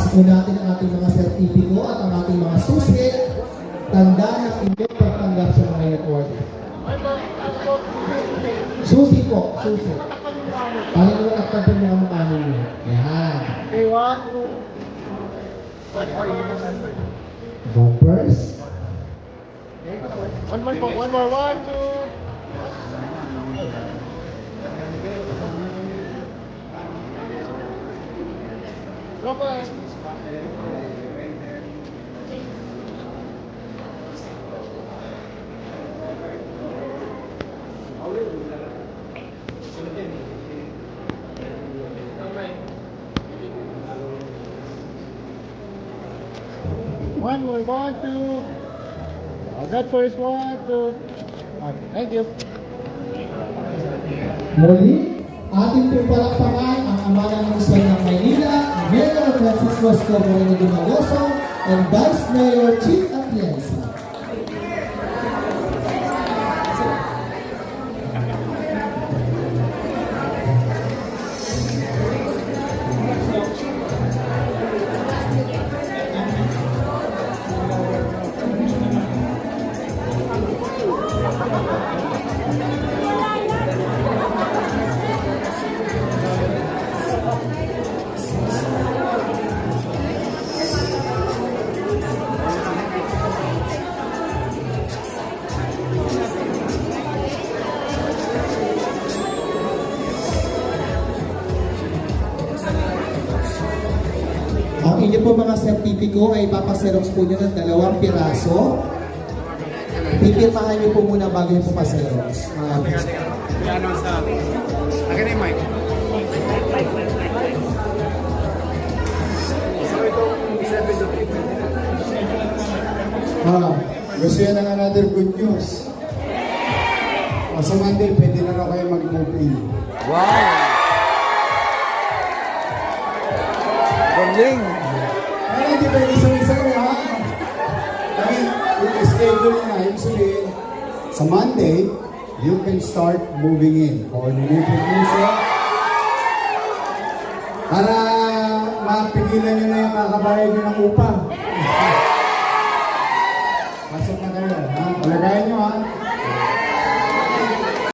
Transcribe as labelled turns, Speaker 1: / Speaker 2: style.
Speaker 1: po natin ang ating mga sertipiko at ang ating mga susi. Tanda ng inyong pagtanggap sa mga award. Susi po, susi. Paano mo takpan po mga mukha ninyo? Yan. Bumpers.
Speaker 2: One more, one, two. Go for it. One more, one, two. That first one, two. Okay, thank you.
Speaker 1: Muli, ating pupalakpakan ang ama ng Lungsod ng Maynila, Mayor Francisco Escobar Dumagoso, and Vice Mayor Chief Atienza. Ang inyo po mga sertipiko ay papaserox po nyo ng 2 piraso. Pipirmahan nyo po muna bago nyo po paserox.
Speaker 2: Ano sa akin na yung mic. So itong 7 to 3.
Speaker 3: Gusto yan ang another good news. Sa Monday, pwede na raw kayo mag-move in.
Speaker 4: Wow! Galing!
Speaker 3: Ay, hindi ba isang-isang ha? Dahil yung schedule na, yung sabihin, sa Monday, you can start moving in. Coordinated puso. Para mapigilan nyo na yung kakabayad nyo ng upa. Pasok na kayo, ha? Palagayan nyo, ha?